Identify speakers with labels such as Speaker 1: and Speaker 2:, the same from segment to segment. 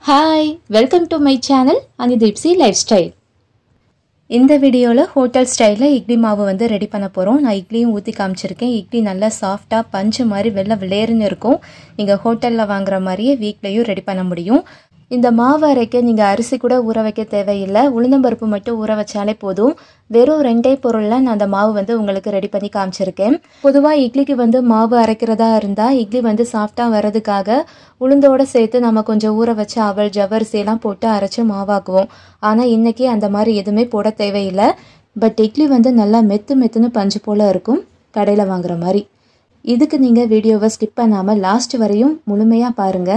Speaker 1: Hi, welcome to my channel Anidipsi Lifestyle. இந்த வீடியோல hotel ஸ்டைல்ல இட்லி மாவு வந்து ரெடி பண்ண போறோம். நான் இட்லியும் ஊத்தி காமிச்சிருக்கேன். இட்லி நல்லா சாஃப்ட்டா பஞ்சு மாதிரி வெள்ளை வெளேர்னு இருக்கும். நீங்க ஹோட்டல்ல வாங்குற மாதிரியே வீட்லயும் ரெடி பண்ண முடியும். இந்த மாவு அரைக்க நீங்க அரிசி கூட ஊற வைக்க தேவையில்லை. உளுந்தம்பருப்பு மட்டும் ஊற வச்சாலே போதும். வெறும் ரெண்டே பொருள்ல நான் அந்த மாவு வந்து உங்களுக்கு ரெடி பண்ணி காமிச்சிருக்கேன். பொதுவா இட்லிக்கு வந்து மாவு அரைக்கிறதா இருந்தா இட்லி வந்து சாஃப்ட்டா வரதுக்காக உளுந்தோட சேர்த்து நம்ம கொஞ்சம் ஊற வச்ச அவல் ஜவ்வரிசி எல்லாம் போட்டு அரைச்சு மாவாக்குவோம். ஆனா இன்னைக்கு அந்த மாதிரி எதுவுமே போட தேவையில்லை. பட் இட்லி வந்து நல்லா மெத்துன்னு பஞ்சு போல இருக்கும், கடையில வாங்குற மாதிரி. இதுக்கு நீங்க வீடியோவை ஸ்கிப் பண்ணாம லாஸ்ட் வரையும் முழுமையா பாருங்க.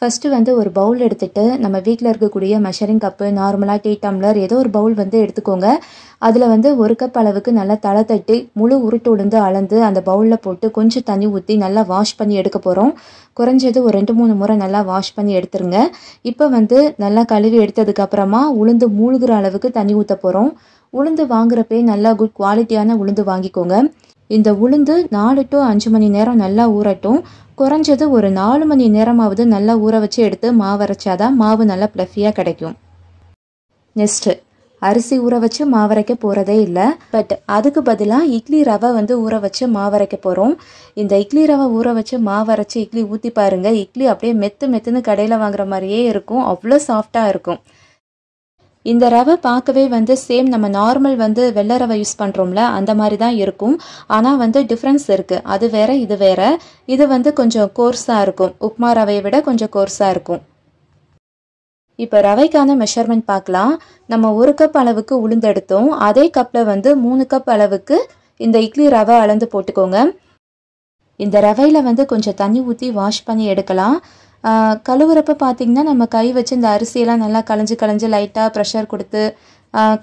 Speaker 1: ஃபர்ஸ்ட் வந்து ஒரு பவுல் எடுத்துட்டு நம்ம வீட்டில் இருக்கக்கூடிய மெஷரிங் கப்பு, நார்மலாக டீ டம்ளர் ஏதோ ஒரு பவுல் வந்து எடுத்துக்கோங்க. அதில் வந்து 1 கப் அளவுக்கு நல்லா தலை தட்டி முழு உருட்டு உளுந்து அளந்து அந்த பவுலில் போட்டு கொஞ்சம் தண்ணி ஊற்றி நல்லா வாஷ் பண்ணி எடுக்க போகிறோம். குறைஞ்சது ஒரு 2-3 முறை நல்லா வாஷ் பண்ணி எடுத்துருங்க. இப்போ வந்து நல்லா கழுவி எடுத்ததுக்கு அப்புறமா உளுந்து மூழ்கிற அளவுக்கு தண்ணி ஊற்ற போகிறோம். உளுந்து வாங்குறப்பே நல்லா குட் குவாலிட்டியான உளுந்து வாங்கிக்கோங்க. இந்த உளுந்து 4 to 5 மணி நேரம் நல்லா ஊறட்டும். குறைஞ்சது ஒரு 4 மணி நேரமாவது நல்லா ஊற வச்சு எடுத்து மாவு அரைச்சாதான் மாவு நல்லா ப்ளஃபியாக கிடைக்கும். நெக்ஸ்ட், அரிசி ஊற வச்சு மாவரைக்க போகிறதே இல்லை. பட் அதுக்கு பதிலாக இட்லி ரவை வந்து ஊற வச்சு மாவரைக்க போகிறோம். இந்த இட்லி ரவை ஊற வச்சு மாவரைச்சி இட்லி ஊற்றி பாருங்க. இட்லி அப்படியே மெத்துன்னு கடையில் வாங்குற மாதிரியே இருக்கும். அவ்வளோ சாஃப்டாக இருக்கும். இந்த ரவை பார்க்கவே வந்து சேம் நம்ம நார்மல் வந்து வெள்ளை ரவை யூஸ் பண்ணுறோம்ல அந்த மாதிரி தான் இருக்கும். ஆனால் வந்து டிஃப்ரென்ஸ் இருக்குது. அது வேற இது வேற. இது வந்து கொஞ்சம் கோர்ஸாக இருக்கும். உப்மா ரவையை விட கொஞ்சம் கோர்ஸாக இருக்கும். இப்போ ரவைக்கான மெஷர்மெண்ட் பார்க்கலாம். நம்ம 1 கப் அளவுக்கு உளுந்து எடுத்தோம். அதே கப்பில் வந்து 3 கப் அளவுக்கு இந்த இட்லி ரவை அளந்து போட்டுக்கோங்க. இந்த ரவையில் வந்து கொஞ்சம் தண்ணி ஊற்றி வாஷ் பண்ணி எடுக்கலாம். கழுவுறப்ப பார்த்தீங்கன்னா நம்ம கை வச்சு இந்த அரிசியெல்லாம் நல்லா களைஞ்சு லைட்டாக ப்ரெஷர் கொடுத்து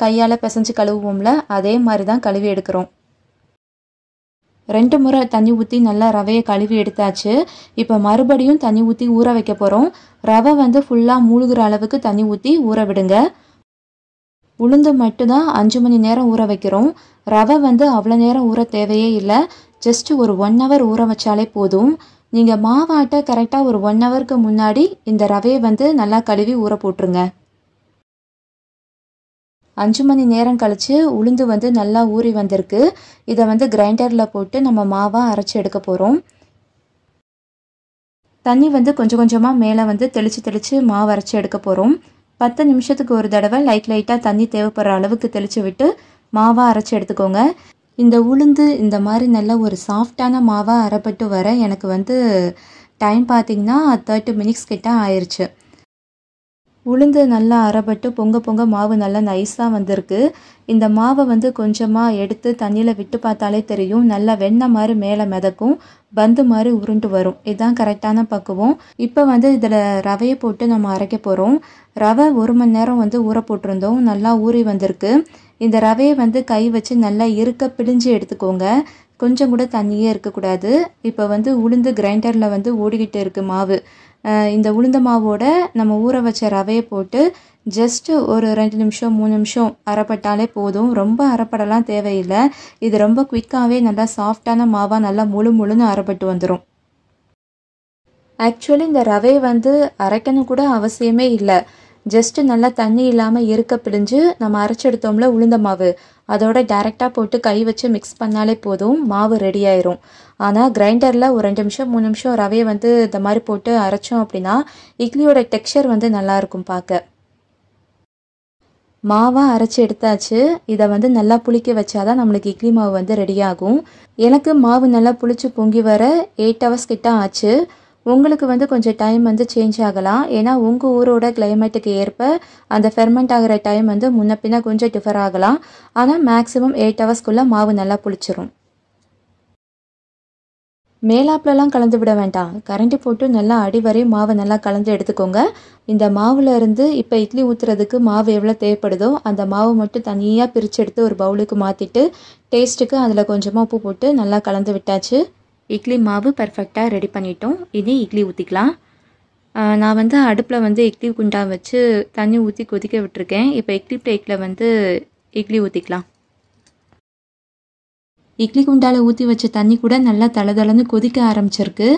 Speaker 1: கையால் பிசைஞ்சு கழுவுவோம்ல, அதே மாதிரி தான் கழுவி எடுக்கிறோம். 2 முறை தண்ணி ஊற்றி நல்லா ரவையை கழுவி எடுத்தாச்சு. இப்போ மறுபடியும் தண்ணி ஊற்றி ஊற வைக்க போகிறோம். ரவை வந்து ஃபுல்லாக மூழ்கிற அளவுக்கு தண்ணி ஊற்றி ஊற விடுங்க. உளுந்து மட்டும்தான் 5 மணி நேரம் ஊற வைக்கிறோம். ரவை வந்து அவ்வளோ நேரம் ஊற தேவையே இல்லை. ஜஸ்ட் ஒரு 1 hour ஊற வச்சாலே போதும். நீங்கள் மாவாட்ட கரெக்டாக ஒரு 1 hourக்கு முன்னாடி இந்த ரவையை வந்து நல்லா கழுவி ஊற போட்டுருங்க. 5 மணி நேரம் கழித்து உளுந்து வந்து நல்லா ஊறி வந்திருக்கு. இதை வந்து கிரைண்டரில் போட்டு நம்ம மாவாக அரைச்சி எடுக்க போகிறோம். தண்ணி வந்து கொஞ்சமாக மேலே வந்து தெளித்து மாவு அரைச்சி எடுக்க போகிறோம். 10 நிமிஷத்துக்கு ஒரு தடவை லைட்டாக தண்ணி தேவைப்படுற அளவுக்கு தெளித்து விட்டு மாவாக அரைச்சி எடுத்துக்கோங்க. இந்த உளுந்து இந்த மாதிரி நல்ல ஒரு சாஃப்டான மாவாக அரைப்பட்டு வர எனக்கு வந்து டைம் பார்த்திங்கன்னா 30 minutes கிட்ட ஆயிடுச்சு. உளுந்து நல்லா அரைப்பட்டு பொங்க மாவு நல்லா நைஸாக வந்திருக்கு. இந்த மாவை வந்து கொஞ்சமாக எடுத்து தண்ணியில் விட்டு பார்த்தாலே தெரியும். நல்லா வெண்ணெய் மாதிரி மேலே மிதக்கும், பந்து மாதிரி உருண்டு வரும். இதுதான் கரெக்டான பக்குவம். இப்போ வந்து இதில் ரவையை போட்டு நம்ம அரைக்க போகிறோம். ரவை 1 மணி நேரம் வந்து ஊற போட்டிருந்தோம். நல்லா ஊறி வந்திருக்கு. இந்த ரவையை வந்து கை வச்சு நல்லா இருக்க பிழிஞ்சு எடுத்துக்கோங்க. கொஞ்சம் கூட தண்ணியே இருக்கக்கூடாது. இப்போ வந்து உளுந்து கிரைண்டரில் வந்து ஓடிக்கிட்டு இருக்குது மாவு. இந்த உளுந்த மாவோட நம்ம ஊற வச்ச ரவையை போட்டு ஜஸ்ட் ஒரு 2 நிமிஷம் 3 நிமிஷம் அரைப்பட்டாலே போதும். ரொம்ப அரைப்படலாம் தேவையில்லை. இது ரொம்ப குயிக்காகவே நல்லா சாஃப்டான மாவாக நல்லா முழுன்னு அரைப்பட்டு வந்துடும். ஆக்சுவலி இந்த ரவையை வந்து அரைக்கணும் கூட அவசியமே இல்லை. ஜஸ்ட் நல்லா தண்ணி இல்லாமல் இருக்க பிழிஞ்சு நம்ம அரைச்செடுத்தோம்ல உளுந்த மாவு, அதோட டைரெக்டாக போட்டு கை வச்சு மிக்ஸ் பண்ணாலே போதும், மாவு ரெடி ஆயிரும். ஆனால் கிரைண்டரில் ஒரு 2 நிமிஷம் 3 நிமிஷம் ரவையை வந்து இந்த மாதிரி போட்டு அரைச்சோம் அப்படின்னா இட்லியோட டெக்ஸ்சர் வந்து நல்லாயிருக்கும் பார்க்க. மாவாக அரைச்சி எடுத்தாச்சு. இதை வந்து நல்லா புளிக்க வச்சாதான் நம்மளுக்கு இட்லி மாவு வந்து ரெடி ஆகும். எனக்கு மாவு நல்லா புளிச்சு பொங்கி வர 8 hours கிட்ட ஆச்சு. உங்களுக்கு வந்து கொஞ்சம் டைம் வந்து சேஞ்ச் ஆகலாம். ஏன்னா உங்கள் ஊரோட கிளைமேட்டுக்கு ஏற்ப அந்த ஃபெர்மெண்ட் ஆகிற டைம் வந்து முன்ன பின்ன கொஞ்சம் டிஃபர் ஆகலாம். ஆனால் மேக்ஸிமம் 8 hours மாவு நல்லா புளிச்சிரும். மேலாப்லலாம் கலந்து விட வேண்டாம். கரண்டி போட்டு நல்லா அடிவரை மாவை நல்லா கலந்து எடுத்துக்கோங்க. இந்த மாவில் இருந்து இப்போ இட்லி ஊற்றுறதுக்கு மாவு எவ்வளோ தேவைப்படுதோ அந்த மாவு மட்டும் தனியாக பிரித்து எடுத்து ஒரு பவுலுக்கு மாற்றிட்டு டேஸ்ட்டுக்கு அதில் கொஞ்சமாக உப்பு போட்டு நல்லா கலந்து விட்டாச்சு. இட்லி மாவு பர்ஃபெக்டாக ரெடி பண்ணிட்டோம். இனி இட்லி ஊற்றிக்கலாம். நான் வந்து அடுப்பில் வந்து இட்லி குண்டா வச்சு தண்ணி ஊற்றி கொதிக்க விட்டுருக்கேன். இப்போ இட்லி பிளேட்டில் வந்து இட்லி ஊற்றிக்கலாம். இட்லி குண்டால ஊற்றி வச்ச தண்ணி கூட நல்லா தளதளன்னு கொதிக்க ஆரம்பிச்சிருக்கு.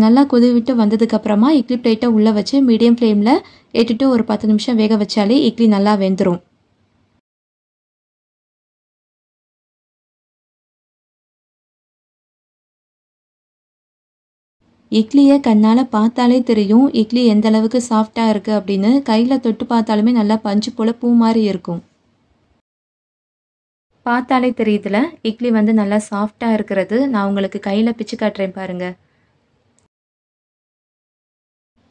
Speaker 1: நல்லா கொதிவிட்டு வந்ததுக்கப்புறமா இட்லி பிளேட்டை உள்ளே வச்சு மீடியம் ஃப்ளேமில் ஏட்டுட்டு ஒரு 10 நிமிஷம் வேக வச்சாலே இட்லி நல்லா வெந்துடும். இட்லியை கண்ணால் பார்த்தாலே தெரியும் இட்லி எந்த அளவுக்கு சாஃப்டாக இருக்குது அப்படின்னு. கையில் தொட்டு பார்த்தாலுமே நல்லா பஞ்சு போல் பூ மாதிரி இருக்கும். பார்த்தாலே தெரியுதுல இட்லி வந்து நல்லா சாஃப்டாக இருக்கிறது. நான் உங்களுக்கு கையில் பிச்சு காட்டுறேன் பாருங்கள்.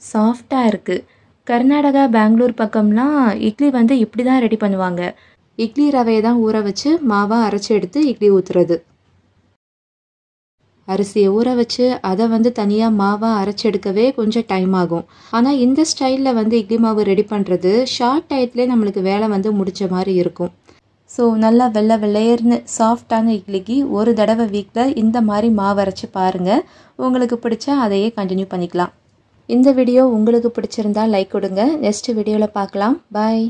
Speaker 1: சாஃப்டாக இருக்குது. கர்நாடகா பெங்களூர் பக்கம்லாம் இட்லி வந்து இப்படி தான் ரெடி பண்ணுவாங்க. இட்லி ரவையை தான் ஊற வச்சு மாவாக அரைச்சி எடுத்து இட்லி ஊற்றுறது. அரிசியை ஊற வச்சு அதை வந்து தனியாக மாவாக அரைச்செடுக்கவே கொஞ்சம் டைம் ஆகும். ஆனால் இந்த ஸ்டைலில் வந்து இட்லி மாவு ரெடி பண்ணுறது ஷார்ட் டயத்துலேயே நம்மளுக்கு வேலை வந்து முடித்த மாதிரி இருக்கும். ஸோ நல்லா வெள்ளையர்னு சாஃப்டான இட்லிக்கு ஒரு தடவை வீக்கில் இந்த மாதிரி மாவு அரைச்சி பாருங்கள். உங்களுக்கு பிடிச்சா அதையே கண்டினியூ பண்ணிக்கலாம். இந்த வீடியோ உங்களுக்கு பிடிச்சிருந்தா லைக் கொடுங்க. நெக்ஸ்ட் வீடியோவில் பார்க்கலாம். பாய்.